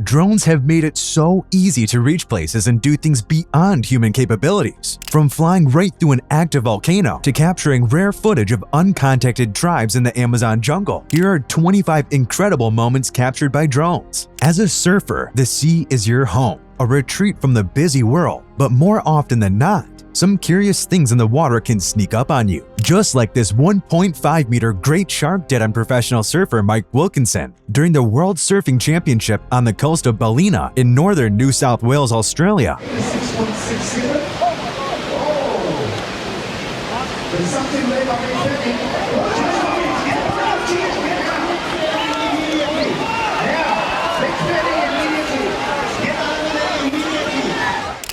Drones have made it so easy to reach places and do things beyond human capabilities. From flying right through an active volcano to capturing rare footage of uncontacted tribes in the Amazon jungle, here are 25 incredible moments captured by drones. As a surfer, the sea is your home, a retreat from the busy world, but more often than not, some curious things in the water can sneak up on you, just like this 1.5-meter great shark did on professional surfer Mike Wilkinson during the World Surfing Championship on the coast of Ballina in northern New South Wales, Australia.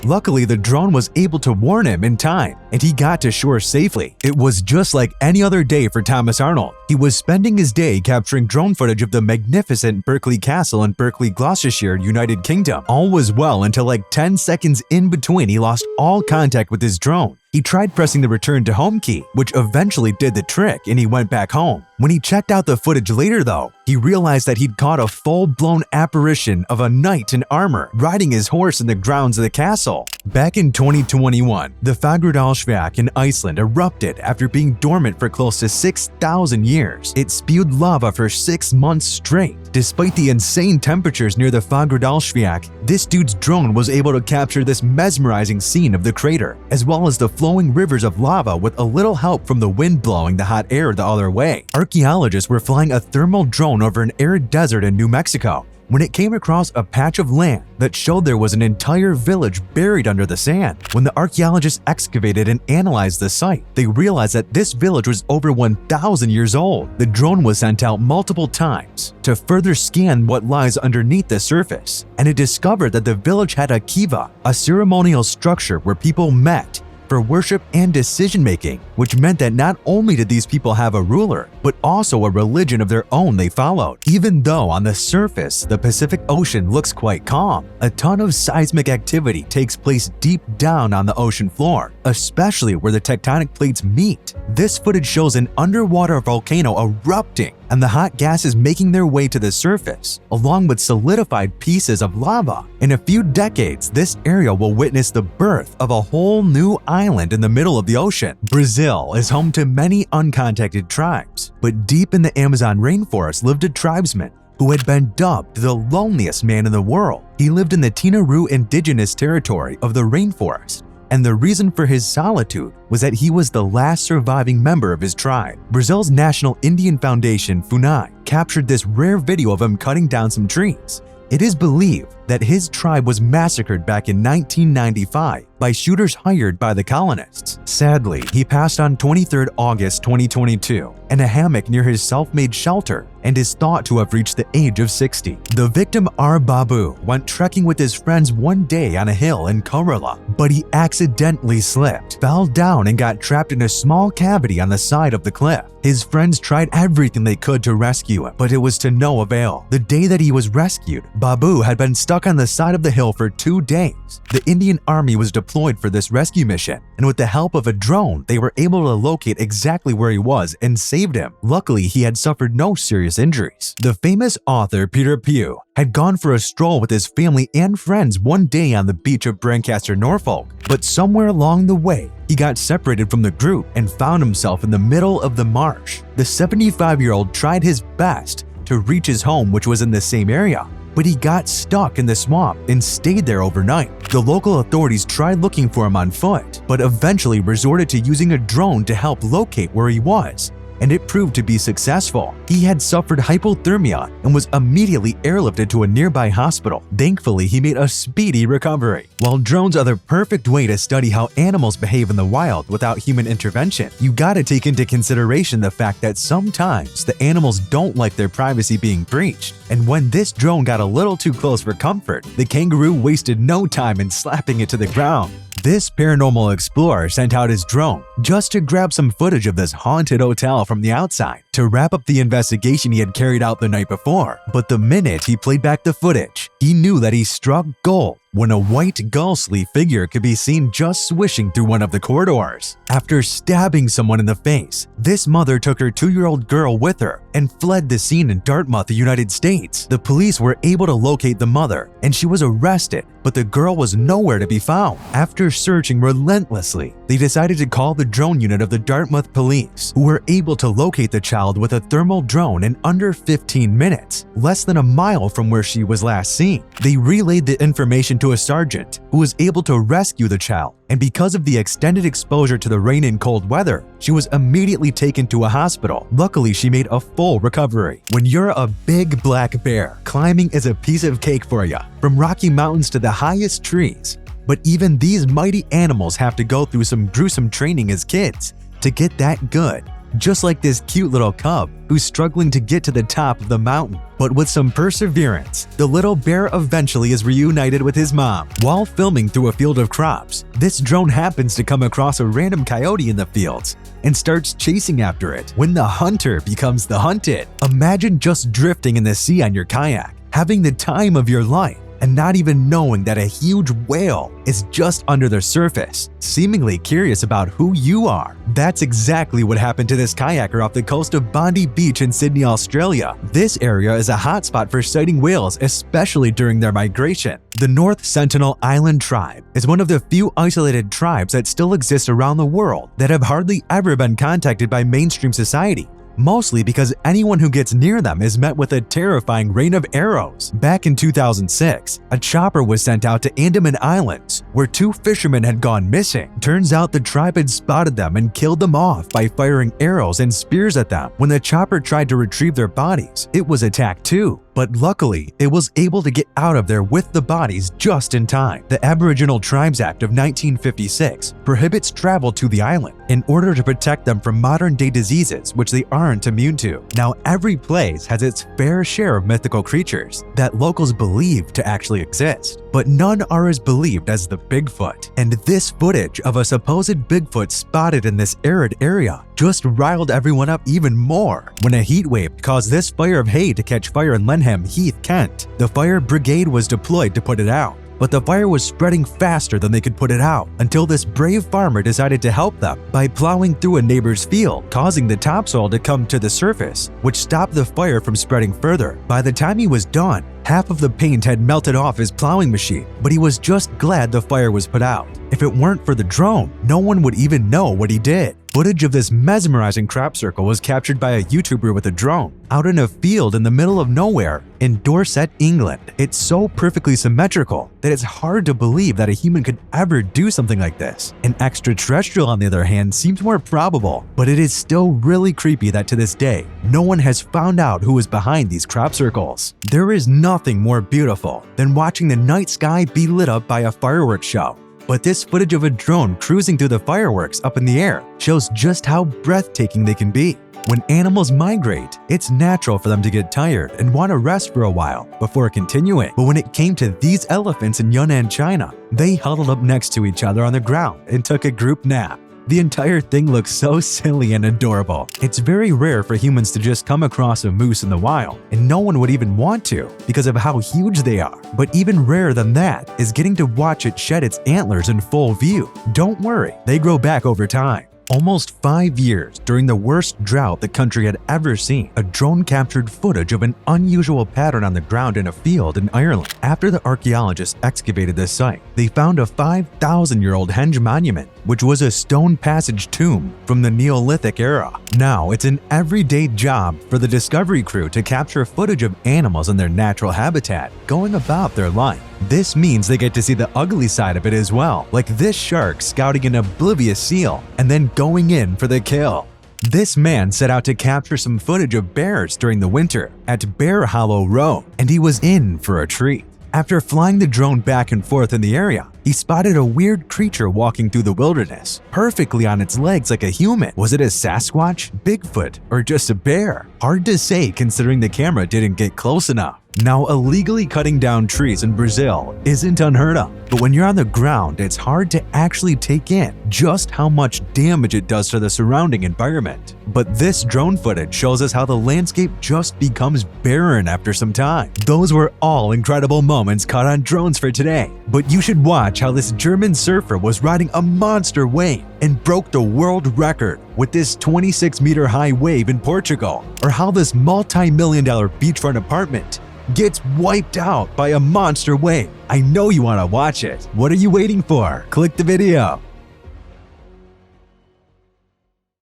Luckily, the drone was able to warn him in time, and he got to shore safely. It was just like any other day for Thomas Arnold. He was spending his day capturing drone footage of the magnificent Berkeley Castle in Berkeley, Gloucestershire, United Kingdom. All was well until like 10 seconds in between he lost all contact with his drone. He tried pressing the return to home key, which eventually did the trick and he went back home. When he checked out the footage later though, he realized that he'd caught a full-blown apparition of a knight in armor riding his horse in the grounds of the castle. Back in 2021, the Fagradalsfjall in Iceland erupted after being dormant for close to 6,000 years. It spewed lava for 6 months straight. Despite the insane temperatures near the Fagradalsfjall, this dude's drone was able to capture this mesmerizing scene of the crater, as well as the flowing rivers of lava with a little help from the wind blowing the hot air the other way. Archaeologists were flying a thermal drone over an arid desert in New Mexico when it came across a patch of land that showed there was an entire village buried under the sand. When the archaeologists excavated and analyzed the site, they realized that this village was over 1,000 years old. The drone was sent out multiple times to further scan what lies underneath the surface, and it discovered that the village had a kiva, a ceremonial structure where people met for worship and decision-making, which meant that not only did these people have a ruler, but also a religion of their own they followed. Even though on the surface, the Pacific Ocean looks quite calm, a ton of seismic activity takes place deep down on the ocean floor, especially where the tectonic plates meet. This footage shows an underwater volcano erupting and the hot gases making their way to the surface, along with solidified pieces of lava. In a few decades, this area will witness the birth of a whole new island in the middle of the ocean. Brazil is home to many uncontacted tribes, but deep in the Amazon rainforest lived a tribesman who had been dubbed the loneliest man in the world. He lived in the Tinaru indigenous territory of the rainforest, and the reason for his solitude was that he was the last surviving member of his tribe. Brazil's National Indian Foundation, FUNAI, captured this rare video of him cutting down some trees. It is believed that his tribe was massacred back in 1995 by shooters hired by the colonists. Sadly, he passed on 23 August 2022 in a hammock near his self-made shelter and is thought to have reached the age of 60. The victim R. Babu went trekking with his friends one day on a hill in Kerala, but he accidentally slipped, fell down and got trapped in a small cavity on the side of the cliff. His friends tried everything they could to rescue him, but it was to no avail. The day that he was rescued, Babu had been stuck on the side of the hill for 2 days. The Indian Army was deployed for this rescue mission, and with the help of a drone, they were able to locate exactly where he was and saved him. Luckily, he had suffered no serious injuries. The famous author Peter Pugh had gone for a stroll with his family and friends one day on the beach of Brancaster, Norfolk, but somewhere along the way, he got separated from the group and found himself in the middle of the marsh. The 75-year-old tried his best to reach his home, which was in the same area, but he got stuck in the swamp and stayed there overnight. The local authorities tried looking for him on foot, but eventually resorted to using a drone to help locate where he was, and it proved to be successful. He had suffered hypothermia and was immediately airlifted to a nearby hospital. Thankfully, he made a speedy recovery. While drones are the perfect way to study how animals behave in the wild without human intervention, you gotta take into consideration the fact that sometimes the animals don't like their privacy being breached. And when this drone got a little too close for comfort, the kangaroo wasted no time in slapping it to the ground. This paranormal explorer sent out his drone just to grab some footage of this haunted hotel from the outside to wrap up the investigation he had carried out the night before. But the minute he played back the footage, He knew that he struck gold when a white ghostly figure could be seen just swishing through one of the corridors. After stabbing someone in the face, this mother took her 2-year-old girl with her and fled the scene in Dartmouth, United States. The police were able to locate the mother and she was arrested, but the girl was nowhere to be found. After searching relentlessly, they decided to call the drone unit of the Dartmouth police, who were able to locate the child with a thermal drone in under 15 minutes, less than a mile from where she was last seen. They relayed the information to a sergeant who was able to rescue the child, and because of the extended exposure to the rain and cold weather, she was immediately taken to a hospital. Luckily, she made a full recovery. When you're a big black bear, climbing is a piece of cake for you, from Rocky Mountains to the highest trees. But even these mighty animals have to go through some gruesome training as kids to get that good. Just like this cute little cub who's struggling to get to the top of the mountain. But with some perseverance, the little bear eventually is reunited with his mom. While filming through a field of crops, this drone happens to come across a random coyote in the fields and starts chasing after it when the hunter becomes the hunted. Imagine just drifting in the sea on your kayak, having the time of your life, and not even knowing that a huge whale is just under the surface, seemingly curious about who you are. That's exactly what happened to this kayaker off the coast of Bondi Beach in Sydney, Australia. This area is a hotspot for sighting whales, especially during their migration. The North Sentinel Island tribe is one of the few isolated tribes that still exist around the world that have hardly ever been contacted by mainstream society, mostly because anyone who gets near them is met with a terrifying rain of arrows. Back in 2006, a chopper was sent out to Andaman Islands, where 2 fishermen had gone missing. Turns out the tribe had spotted them and killed them off by firing arrows and spears at them. When the chopper tried to retrieve their bodies, it was attacked too. But luckily, it was able to get out of there with the bodies just in time. The Aboriginal Tribes Act of 1956 prohibits travel to the island in order to protect them from modern-day diseases which they aren't immune to. Now, every place has its fair share of mythical creatures that locals believe to actually exist, but none are as believed as the Bigfoot. And this footage of a supposed Bigfoot spotted in this arid area just riled everyone up even more when a heat wave caused this fire of hay to catch fire in Lenham Heath, Kent. The fire brigade was deployed to put it out, but the fire was spreading faster than they could put it out until this brave farmer decided to help them by plowing through a neighbor's field, causing the topsoil to come to the surface, which stopped the fire from spreading further. By the time he was done, half of the paint had melted off his plowing machine, but he was just glad the fire was put out. If it weren't for the drone, no one would even know what he did. Footage of this mesmerizing crop circle was captured by a YouTuber with a drone out in a field in the middle of nowhere in Dorset, England. It's so perfectly symmetrical that it's hard to believe that a human could ever do something like this. An extraterrestrial, on the other hand, seems more probable, but it is still really creepy that to this day, no one has found out who is behind these crop circles. There is nothing more beautiful than watching the night sky be lit up by a fireworks show. But this footage of a drone cruising through the fireworks up in the air shows just how breathtaking they can be. When animals migrate, it's natural for them to get tired and want to rest for a while before continuing. But when it came to these elephants in Yunnan, China, they huddled up next to each other on the ground and took a group nap. The entire thing looks so silly and adorable. It's very rare for humans to just come across a moose in the wild, and no one would even want to because of how huge they are. But even rarer than that is getting to watch it shed its antlers in full view. Don't worry, they grow back over time. Almost 5 years during the worst drought the country had ever seen, a drone captured footage of an unusual pattern on the ground in a field in Ireland. After the archaeologists excavated the site, they found a 5,000-year-old henge monument, which was a stone passage tomb from the Neolithic era. Now, it's an everyday job for the Discovery crew to capture footage of animals in their natural habitat, going about their life. This means they get to see the ugly side of it as well, like this shark scouting an oblivious seal and then going in for the kill. This man set out to capture some footage of bears during the winter at Bear Hollow Road, and he was in for a treat. After flying the drone back and forth in the area, he spotted a weird creature walking through the wilderness, perfectly on its legs like a human. Was it a Sasquatch, Bigfoot, or just a bear? Hard to say considering the camera didn't get close enough. Now, illegally cutting down trees in Brazil isn't unheard of, but when you're on the ground, it's hard to actually take in just how much damage it does to the surrounding environment. But this drone footage shows us how the landscape just becomes barren after some time. Those were all incredible moments caught on drones for today, but you should watch how this German surfer was riding a monster wave and broke the world record with this 26-meter high wave in Portugal, or how this multi-million-dollar beachfront apartment gets wiped out by a monster wave. I know you want to watch it. What are you waiting for? Click the video.